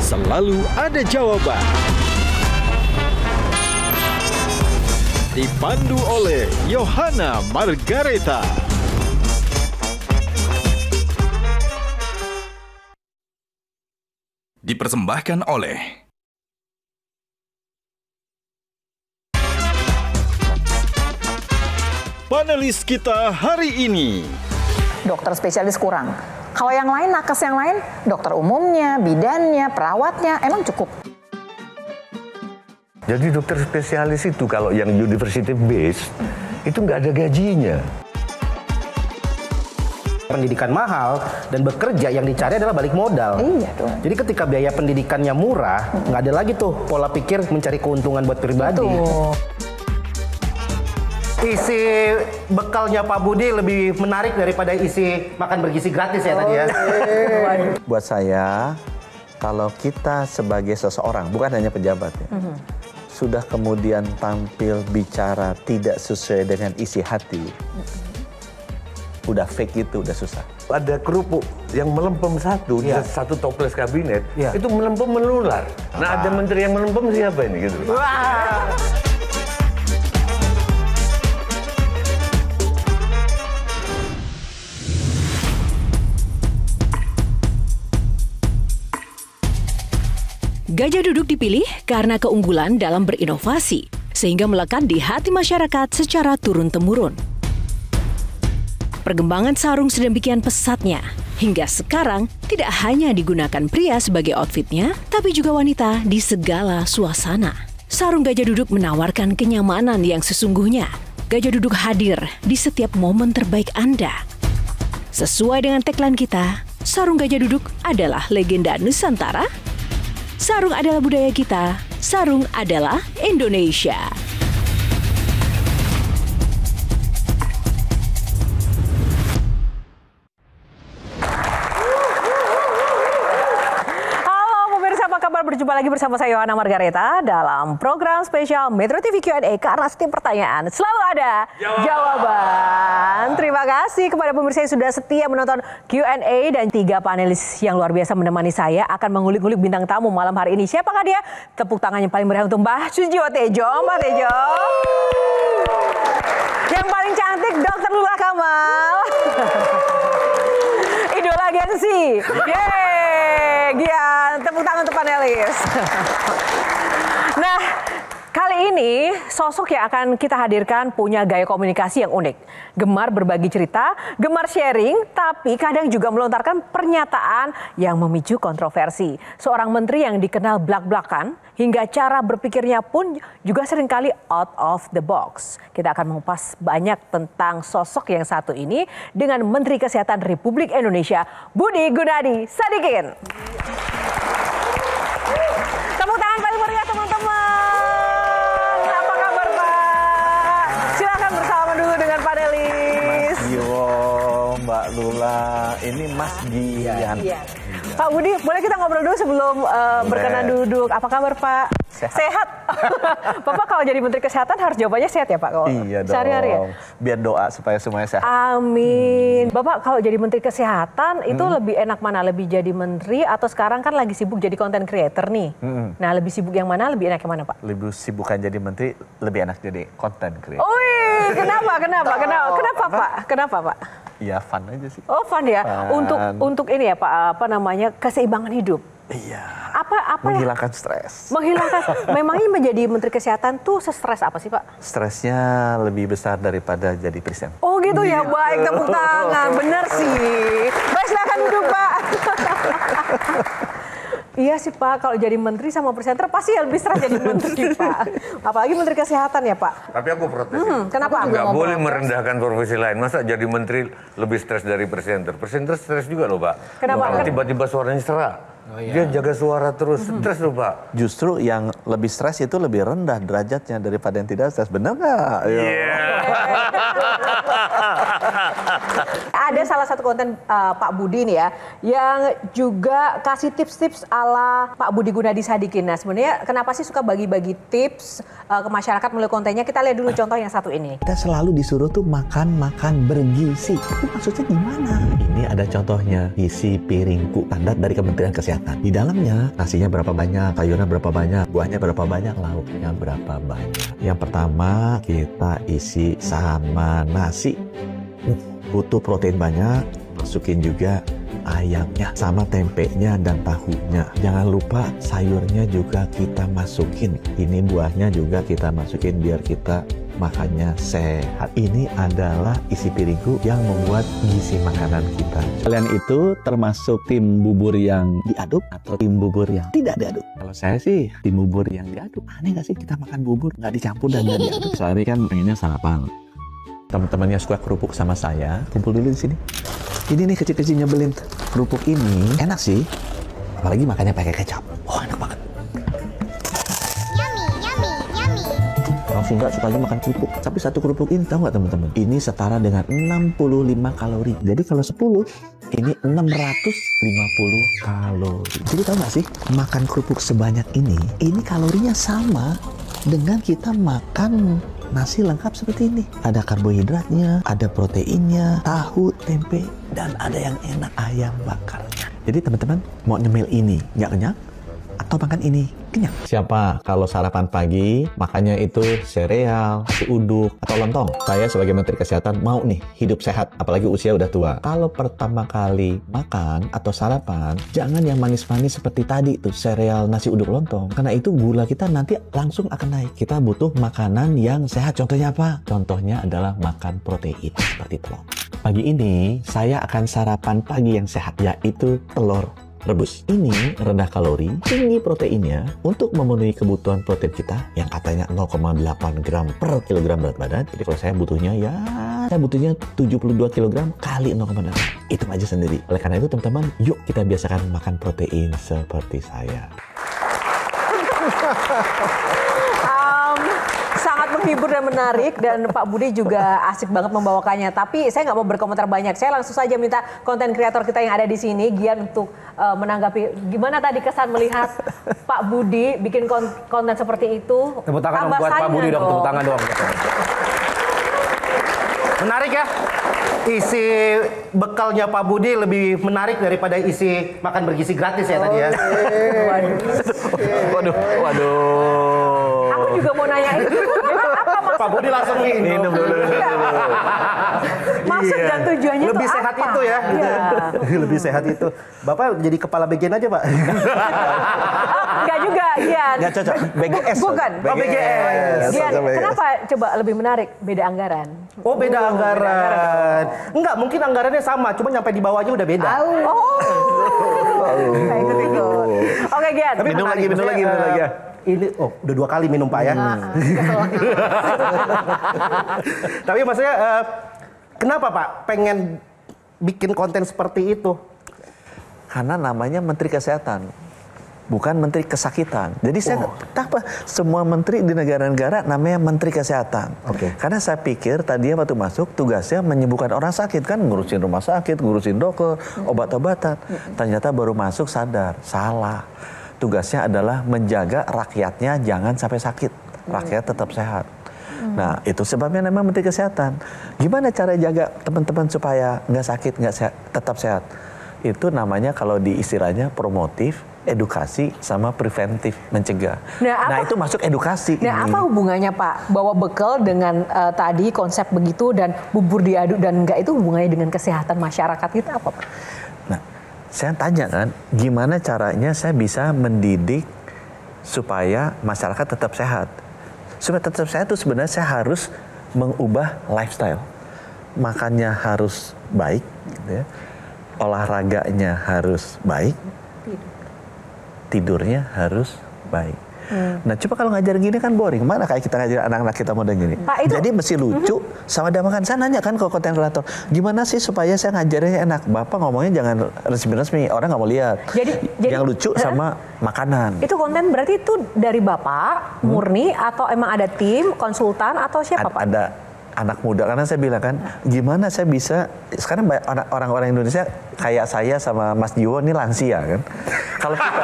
selalu ada jawaban. Dipandu oleh Yohana Margareta. Dipersembahkan oleh panelis kita hari ini. Dokter spesialis kurang. Kalau yang lain, nakes yang lain, dokter umumnya, bidannya, perawatnya, emang cukup. Jadi dokter spesialis itu kalau yang university based itu nggak ada gajinya. Pendidikan mahal dan bekerja yang dicari adalah balik modal. Iya dong. Jadi ketika biaya pendidikannya murah, nggak ada lagi tuh pola pikir mencari keuntungan buat pribadi. Tuh. Isi bekalnya Pak Budi lebih menarik daripada isi makan bergizi gratis ya tadi ya. Buat saya, kalau kita sebagai seseorang, bukan hanya pejabat ya, sudah kemudian tampil bicara tidak sesuai dengan isi hati, udah fake itu udah susah. Ada kerupuk yang melempem satu, satu toples kabinet, itu melempem menular. Nah ada menteri yang melempem siapa ini gitu? Wah. Gajah Duduk dipilih karena keunggulan dalam berinovasi, sehingga melekat di hati masyarakat secara turun-temurun. Perkembangan sarung sedemikian pesatnya, hingga sekarang tidak hanya digunakan pria sebagai outfitnya, tapi juga wanita di segala suasana. Sarung Gajah Duduk menawarkan kenyamanan yang sesungguhnya. Gajah Duduk hadir di setiap momen terbaik Anda. Sesuai dengan tagline kita, sarung Gajah Duduk adalah legenda Nusantara. Sarung adalah budaya kita, sarung adalah Indonesia. Halo pemirsa, apa kabar? Berjumpa lagi bersama saya Yohana Margareta dalam program spesial Metro TV Q&A, karena setiap pertanyaan selalu ada jawaban. Terima kasih kepada pemirsa yang sudah setia menonton Q&A, dan 3 panelis yang luar biasa menemani saya akan mengulik-ngulik bintang tamu malam hari ini. Siapakah dia? Tepuk tangan yang paling meriah untuk Mbah Sujiwo Tejo. Mbak Tejo. Yang paling cantik Dr. Lula Kamal. Idola Gen Z. Yeay, Gian. Tepuk tangan untuk panelis. Nah, kali ini sosok yang akan kita hadirkan punya gaya komunikasi yang unik. Gemar berbagi cerita, gemar sharing, tapi kadang juga melontarkan pernyataan yang memicu kontroversi. Seorang menteri yang dikenal blak-blakan, hingga cara berpikirnya pun juga seringkali out of the box. Kita akan mengupas banyak tentang sosok yang satu ini dengan Menteri Kesehatan Republik Indonesia, Budi Gunadi Sadikin. Tepuk tangan paling meriah teman-teman. Apa kabar Pak? Silakan bersama dulu dengan panelis. Mas Gio, Mbak Lula, ini Mas Gian. Iya. Pak Budi, boleh kita ngobrol dulu sebelum berkenan duduk. Apa kabar Pak? Sehat. Bapak kalau jadi Menteri Kesehatan harus jawabannya sehat ya Pak? Iya dong. Sehari-hari ya? Biar doa supaya semuanya sehat. Amin. Bapak kalau jadi Menteri Kesehatan itu lebih enak mana? Lebih jadi menteri atau sekarang kan lagi sibuk jadi content creator nih? Nah lebih sibuk yang mana? Lebih enak yang mana Pak? Lebih sibukan jadi menteri, lebih enak jadi content creator. Wih, kenapa Pak? Kenapa Pak? Ya fun aja sih. Oh fun ya. Fun. Untuk ini ya Pak, apa namanya, keseimbangan hidup. Iya. Apa menghilangkan stres. Memangnya menjadi Menteri Kesehatan tuh stres apa sih Pak? Stresnya lebih besar daripada jadi presiden. Oh gitu ya, baik, tepuk tangan. Bener sih. Baik, silakan duduk Pak. Iya sih Pak, kalau jadi menteri sama presenter pasti lebih stres jadi menteri Pak. Apalagi Menteri Kesehatan ya Pak. Tapi aku protes. Kenapa? Nggak boleh merendahkan profesi lain. Masa jadi menteri lebih stres dari presenter? Presenter stres juga loh Pak. Kenapa? Kalau tiba-tiba suaranya serak. Dia jaga suara terus, stres loh Pak. Justru yang lebih stres itu lebih rendah derajatnya daripada yang tidak stres. Benar nggak? Ada salah satu konten Pak Budi nih ya, yang juga kasih tips-tips ala Pak Budi Gunadi Sadikin. Nah sebenarnya kenapa sih suka bagi-bagi tips ke masyarakat melalui kontennya? Kita lihat dulu contoh yang satu ini. Kita selalu disuruh tuh makan bergizi. Tapi maksudnya gimana? Ini ada contohnya, isi piringku, standar dari Kementerian Kesehatan. Di dalamnya nasinya berapa banyak, sayurnya berapa banyak, buahnya berapa banyak, lauknya berapa banyak. Yang pertama kita isi sama nasi. Butuh protein banyak, masukin juga ayamnya sama tempenya dan tahunya. Jangan lupa sayurnya juga kita masukin. Ini buahnya juga kita masukin biar kita makannya sehat. Ini adalah isi piringku yang membuat gizi makanan kita. Kalian itu termasuk tim bubur yang diaduk atau tim bubur yang tidak diaduk? Kalau saya sih tim bubur yang diaduk. Aneh nggak sih kita makan bubur nggak dicampur dan nggak diaduk? Soalnya kan pengennya sarapan. Teman-temannya suka kerupuk sama saya, kumpul dulu di sini. Ini nih kecil-kecil nyebelin. Kerupuk ini enak sih, apalagi makannya pakai kecap. Oh enak banget. Yummy. Orang Sunda sukanya makan kerupuk. Tapi satu kerupuk ini tahu nggak teman-teman? Ini setara dengan 65 kalori. Jadi kalau 10, ini 650 kalori. Jadi tahu nggak sih, makan kerupuk sebanyak ini kalorinya sama dengan kita makan nasi lengkap seperti ini. Ada karbohidratnya, ada proteinnya, tahu, tempe, dan ada yang enak, ayam bakarnya. Jadi teman-teman mau nyemil ini nggak kenyang atau makan ini kenyang? Siapa kalau sarapan pagi makannya itu sereal, nasi uduk, atau lontong? Saya sebagai Menteri Kesehatan mau nih hidup sehat, apalagi usia udah tua. Kalau pertama kali makan atau sarapan, jangan yang manis-manis seperti tadi tuh, sereal, nasi uduk, lontong. Karena itu gula kita nanti langsung akan naik. Kita butuh makanan yang sehat. Contohnya apa? Contohnya adalah makan protein seperti telur. Pagi ini saya akan sarapan pagi yang sehat, yaitu telur rebus. Ini rendah kalori, tinggi proteinnya untuk memenuhi kebutuhan protein kita yang katanya 0,8 gram per kilogram berat badan. Jadi kalau saya butuhnya 72 kilogram kali 0,8. Hitung aja sendiri. Oleh karena itu teman-teman, yuk kita biasakan makan protein seperti saya. Sangat menghibur dan menarik, dan Pak Budi juga asik banget membawakannya. Tapi saya nggak mau berkomentar banyak. Saya langsung saja minta konten kreator kita yang ada di sini, Gian, untuk menanggapi gimana tadi kesan melihat Pak Budi bikin konten seperti itu. Tepuk tangan buat Pak Budi dong, tepuk tangan dong. Menarik ya. Isi bekalnya Pak Budi lebih menarik daripada isi makan bergizi gratis ya tadi ya. Waduh. Aku juga mau nanya itu. Pak Budi langsung minum dulu. Maksud dan tujuannya lebih itu sehat apa? itu ya. Gitu. Lebih sehat itu. Bapak jadi kepala bagian aja, Pak. Enggak juga, Gian. Nggak cocok. BGS. Bukan. Oh, BGS. Gian, kenapa coba lebih menarik? Beda anggaran. Oh, beda anggaran. Enggak, mungkin anggarannya sama, cuma nyampe di bawahnya udah beda. Oke, Gian. Tapi Minum menarik, lagi ya. Ini udah 2 kali minum Pak ya. Tapi maksudnya kenapa Pak pengen bikin konten seperti itu? Karena namanya Menteri Kesehatan, bukan Menteri Kesakitan. Jadi saya semua menteri di negara-negara namanya Menteri Kesehatan. Oke. Karena saya pikir tadinya waktu masuk tugasnya menyembuhkan orang sakit, kan ngurusin rumah sakit, ngurusin dokter, obat-obatan. Ternyata baru masuk sadar, salah. Tugasnya adalah menjaga rakyatnya jangan sampai sakit, rakyat tetap sehat. Nah itu sebabnya namanya Menteri Kesehatan. Gimana cara jaga teman-teman supaya nggak sakit, tetap sehat? Itu namanya kalau di istilahnya promotif, edukasi, sama preventif, mencegah. Nah itu masuk edukasi. Nah apa hubungannya Pak, bawa bekal dengan tadi konsep begitu dan bubur diaduk dan enggak, itu hubungannya dengan kesehatan masyarakat kita apa Pak? Nah saya tanya kan, gimana caranya saya bisa mendidik supaya masyarakat tetap sehat. Supaya tetap sehat itu sebenarnya saya harus mengubah lifestyle. Makannya harus baik, gitu ya. Olahraganya harus baik, tidurnya harus baik. Nah coba kalau ngajar gini kan boring. Mana kayak kita ngajar anak-anak kita model gini. Pak, jadi mesti lucu sama ada makan. Saya nanya kan ke konten kreator, gimana sih supaya saya ngajarnya enak? Bapak ngomongnya jangan resmi-resmi, orang nggak mau lihat. Jadi yang lucu sama makanan. Itu konten berarti itu dari Bapak murni atau emang ada tim konsultan atau siapa Pak? anak muda, karena saya bilang kan, gimana saya bisa, sekarang orang-orang Indonesia kayak saya sama Mas Jiwo ini lansia kan. Kalau kita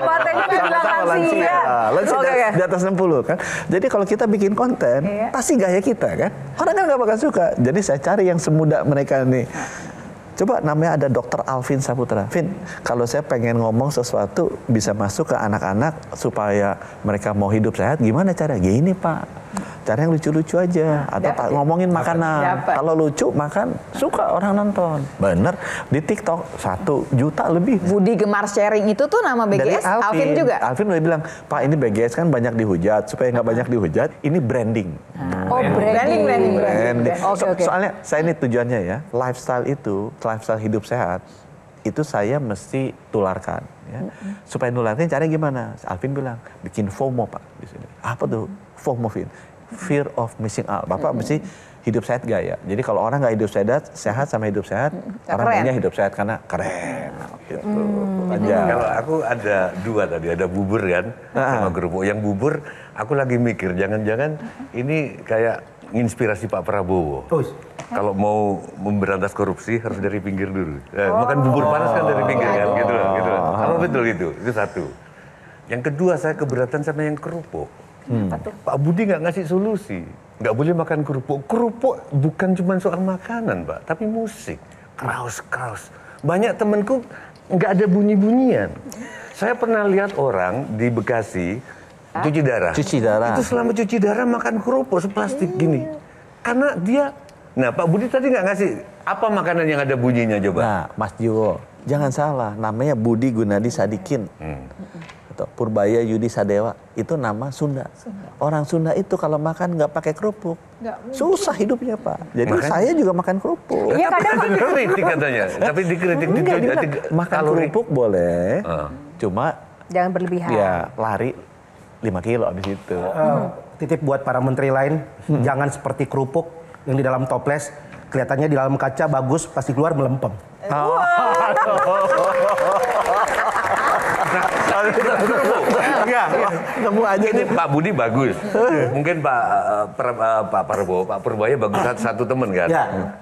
Pak Teddy bilang lansia. Lansia di atas 60 kan. Jadi kalau kita bikin konten, pasti gaya kita kan. Orang kan nggak bakal suka. Jadi saya cari yang semuda mereka nih. Coba namanya ada Dr. Alvin Saputra. Vin, kalau saya pengen ngomong sesuatu bisa masuk ke anak-anak supaya mereka mau hidup sehat, gimana cara? Gini Pak. Cara yang lucu-lucu aja. Atau ngomongin makanan. Kalau lucu, makan, suka orang nonton. Bener. Di TikTok 1 juta lebih. Budi Gemar Sharing itu tuh nama BGS, Alvin juga? Alvin udah bilang, Pak ini BGS kan banyak dihujat. Supaya nggak banyak dihujat, ini branding. Oh, branding. Oke. Soalnya saya ini tujuannya ya, lifestyle hidup sehat, itu saya mesti tularkan. Ya. Supaya nularkan caranya gimana? Alvin bilang, bikin FOMO Pak di sini. Apa tuh FOMO, Vin? Fear of missing out. Bapak mesti hidup sehat gaya. Jadi kalau orang nggak hidup sehat sama hidup sehat, orang banyak hidup sehat karena keren. Gitu. Kalau aku ada 2 tadi, ada bubur kan, sama kerupuk. Yang bubur, aku lagi mikir, jangan-jangan ini kayak inspirasi Pak Prabowo. Kalau mau memberantas korupsi harus dari pinggir dulu. Makan bubur panas kan dari pinggir kan, gitu loh. Kalau betul gitu, itu satu. Yang kedua, saya keberatan sama yang kerupuk. Pak Budi nggak ngasih solusi. Nggak boleh makan kerupuk. Kerupuk bukan cuma soal makanan, Pak, tapi musik. Kraus. Banyak temanku nggak ada bunyi-bunyian. Saya pernah lihat orang di Bekasi cuci darah. Itu selama cuci darah makan kerupuk seplastik gini. Karena dia, Pak Budi tadi nggak ngasih apa makanan yang ada bunyinya coba. Nah, Mas Jiwo, jangan salah, namanya Budi Gunadi Sadikin. Atau Purbaya Yudi Sadewa, itu nama Sunda. Orang Sunda itu kalau makan nggak pakai kerupuk, susah hidupnya Pak. Jadi saya juga makan kerupuk. Iya kadang dikritik katanya, tapi dikritik makan kerupuk boleh, cuma jangan berlebihan. Ya lari 5 kilo abis itu. Titip buat para menteri lain, jangan seperti kerupuk yang di dalam toples, kelihatannya di dalam kaca bagus, pasti keluar melempem. Nemu aja ini Pak Budi bagus. Mungkin Pak Purbaya bagus satu temen kan.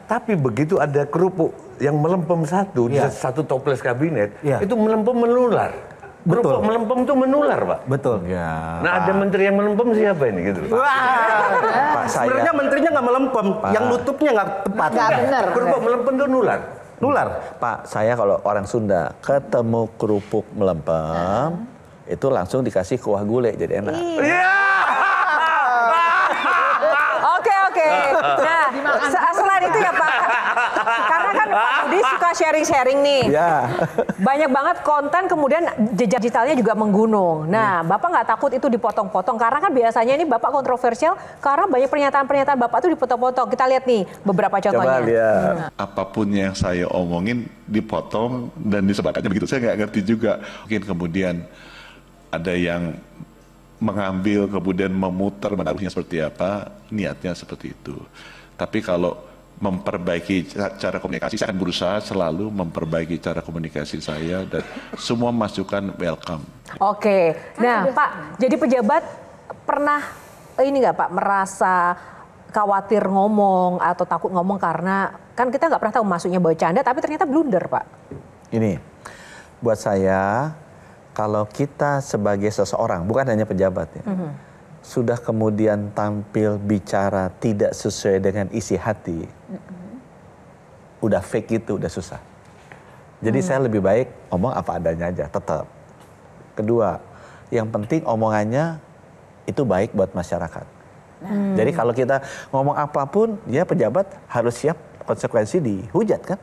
Tapi begitu ada kerupuk yang melempem satu toples kabinet, itu melempem menular. Kerupuk melempem itu menular, Pak. Betul. Nah, ada menteri yang melempem siapa ini gitu. Pak, sebenarnya menterinya nggak melempem, yang nutupnya nggak tepat. Nggak benar. Kerupuk melempem itu nular. Pak, saya kalau orang Sunda ketemu kerupuk melempem, itu langsung dikasih kuah gulai jadi enak. Oke. Nah, selain itu ya Pak, karena kan Pak Budi suka sharing-sharing nih. Banyak banget konten, kemudian jejak digitalnya juga menggunung. Nah, Bapak nggak takut itu dipotong-potong? Karena kan biasanya ini Bapak kontroversial, karena banyak pernyataan-pernyataan Bapak itu dipotong-potong. Kita lihat nih beberapa contohnya. Coba lihat. Apapun yang saya omongin dipotong dan disebarkannya begitu. Saya nggak ngerti juga. Mungkin kemudian ada yang mengambil kemudian memutar menaruhnya seperti apa, niatnya seperti itu. Tapi kalau memperbaiki cara komunikasi, saya akan berusaha selalu memperbaiki cara komunikasi saya dan semua masukan welcome. Oke, nah Pak, jadi pejabat pernah ini nggak Pak merasa khawatir ngomong atau takut ngomong karena kan kita nggak pernah tahu maksudnya bercanda tapi ternyata blunder Pak? Ini, buat saya kalau kita sebagai seseorang, bukan hanya pejabat ya, sudah kemudian tampil bicara tidak sesuai dengan isi hati, udah fake itu udah susah. Jadi saya lebih baik ngomong apa adanya aja, tetap. Kedua, yang penting omongannya itu baik buat masyarakat. Jadi kalau kita ngomong apapun, ya pejabat harus siap konsekuensi dihujat kan.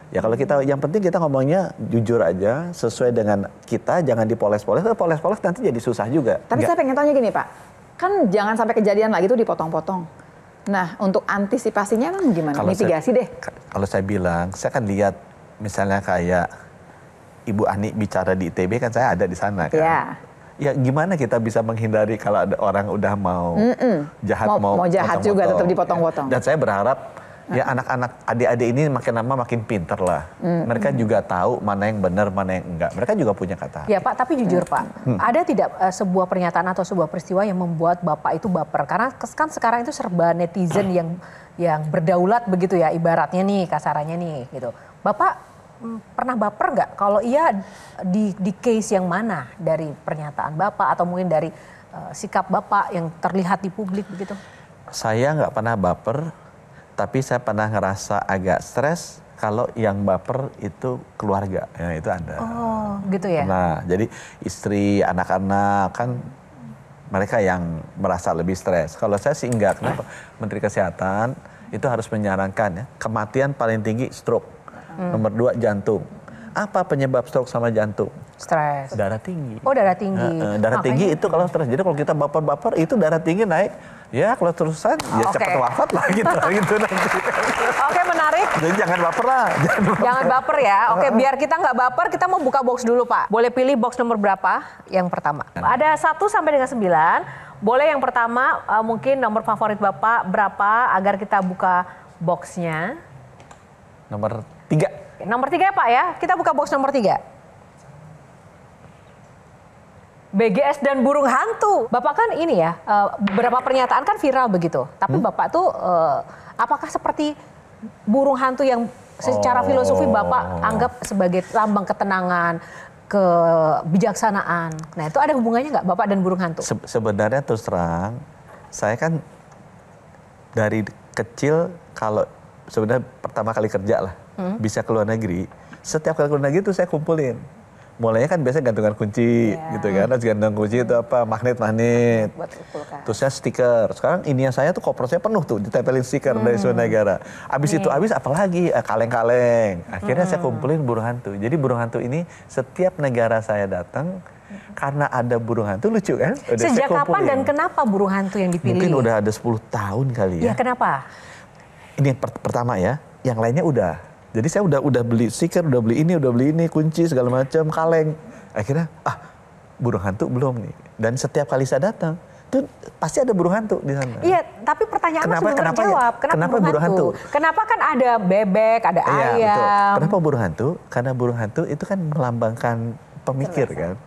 Ya kalau kita, yang penting kita ngomongnya jujur aja, sesuai dengan kita, jangan dipoles-poles. Kalau poles-poles nanti jadi susah juga. Tapi saya pengen tanya gini Pak, kan jangan sampai kejadian lagi tuh dipotong-potong. Nah untuk antisipasinya kan gimana? Mitigasi deh. Kalau saya bilang, saya kan lihat misalnya kayak Ibu Ani bicara di ITB kan saya ada di sana kan. Ya gimana kita bisa menghindari kalau ada orang udah mau jahat mau jahat juga tetap dipotong-potong. Dan saya berharap Ya anak-anak adik-adik ini makin lama makin pinter lah. Mereka juga tahu mana yang benar, mana yang enggak. Mereka juga punya kata. Ya Pak, tapi jujur Pak, ada tidak sebuah pernyataan atau sebuah peristiwa yang membuat Bapak itu baper? Karena kan sekarang itu serba netizen yang berdaulat begitu ya, ibaratnya nih, kasarannya nih gitu. Bapak pernah baper nggak? Kalau iya di case yang mana dari pernyataan Bapak atau mungkin dari sikap Bapak yang terlihat di publik begitu? Saya nggak pernah baper, tapi saya pernah ngerasa agak stres kalau yang baper itu keluarga, ya itu ada. Oh, gitu ya? Nah, jadi istri, anak-anak kan mereka yang merasa lebih stres. Kalau saya sih enggak, kenapa? Menteri Kesehatan itu harus menyarankan ya, kematian paling tinggi stroke, nomor 2 jantung. Apa penyebab stroke sama jantung? Stres. Darah tinggi. Oh, darah tinggi. Darah tinggi itu kalau stres. Jadi kalau kita baper-baper itu darah tinggi naik, ya kalau terusan ya cepat wafat lah gitu nanti. Oke, menarik. Jadi jangan baper lah. Jangan baper ya. Oke, biar kita nggak baper, kita mau buka box dulu Pak. Boleh pilih box nomor berapa? Yang pertama. Ada 1 sampai dengan 9. Boleh yang pertama mungkin nomor favorit Bapak berapa agar kita buka boxnya. Nomor 3. Nomor 3 Pak ya. Kita buka box nomor 3. BGS dan burung hantu. Bapak kan ini ya, beberapa pernyataan kan viral begitu. Tapi Bapak tuh apakah seperti burung hantu yang secara filosofi Bapak anggap sebagai lambang ketenangan, kebijaksanaan. Nah itu ada hubungannya nggak Bapak dan burung hantu? Sebenarnya terus terang, saya kan dari kecil kalau sebenarnya pertama kali kerja lah, bisa ke luar negeri. Setiap kali ke luar negeri itu saya kumpulin. Mulainya kan biasanya gantungan kunci gitu kan. Terus gantungan kunci itu apa? Magnet-magnet. Terus saya stiker. Sekarang ininya saya tuh koper saya penuh tuh ditempelin stiker dari seluruh negara. Abis itu apalagi kaleng-kaleng. Akhirnya saya kumpulin burung hantu. Jadi burung hantu ini setiap negara saya datang karena ada burung hantu, lucu kan? Sejak kapan dan kenapa burung hantu yang dipilih? Mungkin udah ada 10 tahun kali ya. Ya kenapa? Ini yang pertama ya. Yang lainnya udah. Jadi saya udah beli stiker, udah beli ini, kunci segala macam, kaleng. Akhirnya burung hantu belum nih. Dan setiap kali saya datang, tuh pasti ada burung hantu di sana. Iya, tapi pertanyaan belum terjawab. Kenapa burung hantu? Kenapa kan ada bebek, ada ayam? Betul. Kenapa burung hantu? Karena burung hantu itu kan melambangkan pemikir kan.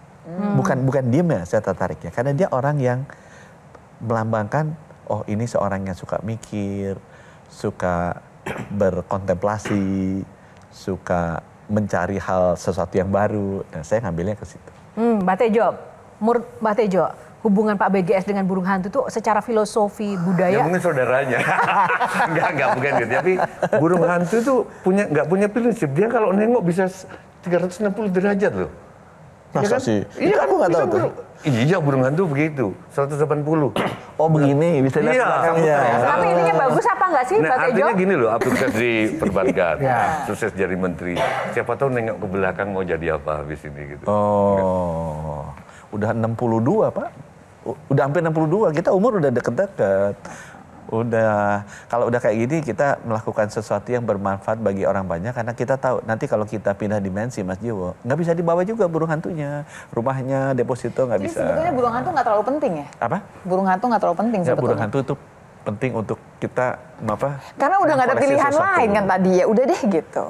Bukan diem ya saya tertarik ya. Karena dia orang yang melambangkan, oh ini seorang yang suka mikir, suka berkontemplasi, suka mencari hal sesuatu yang baru. Nah, saya ngambilnya ke situ. Mbak Tejo, menurut Mbak Tejo, hubungan Pak BGS dengan burung hantu itu secara filosofi budaya? Ya mungkin saudaranya. enggak bukan gitu. Tapi burung hantu itu nggak punya prinsip. Dia kalau nengok bisa 360 derajat loh. Masa sih? Iya, aku nggak tahu tuh. Iya, burung hantu begitu, 180. Oh begini, bisa lihat belakangnya. Tapi ininya bagus apa nggak sih, Pak Tejo? Artinya gini loh, aku sukses di perbankan, sukses jadi menteri. Siapa tahu nengok ke belakang mau jadi apa habis ini gitu. Oh, udah 62 Pak. Udah hampir 62, kita umur udah deket-deket. Udah, kalau udah kayak gini kita melakukan sesuatu yang bermanfaat bagi orang banyak karena kita tahu nanti kalau kita pindah dimensi Mas Jiwo, nggak bisa dibawa juga burung hantunya, rumahnya, deposito nggak bisa. Sebetulnya burung hantu nggak terlalu penting ya? Apa? Burung hantu nggak terlalu penting sebetulnya. Burung hantu itu penting untuk kita apa? Karena udah nggak ada pilihan lain kan tadi ya, udah deh gitu.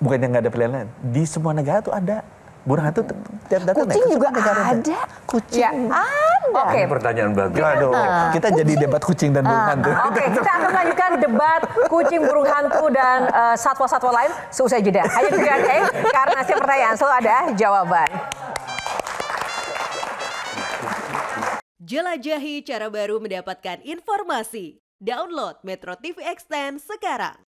Bukannya nggak ada pilihan lain, di semua negara tuh ada. Burung hantu tiap datang kucing juga ada. Kucing ya, ada. Oke, pertanyaan bagus. Aduh, kita jadi debat kucing dan burung hantu. Oke, kita akan lanjutkan debat kucing, burung hantu dan satwa-satwa lain seusai jeda. Hanya di Q&A karena setiap pertanyaan selalu ada jawaban. Jelajahi cara baru mendapatkan informasi. Download Metro TV Extend sekarang.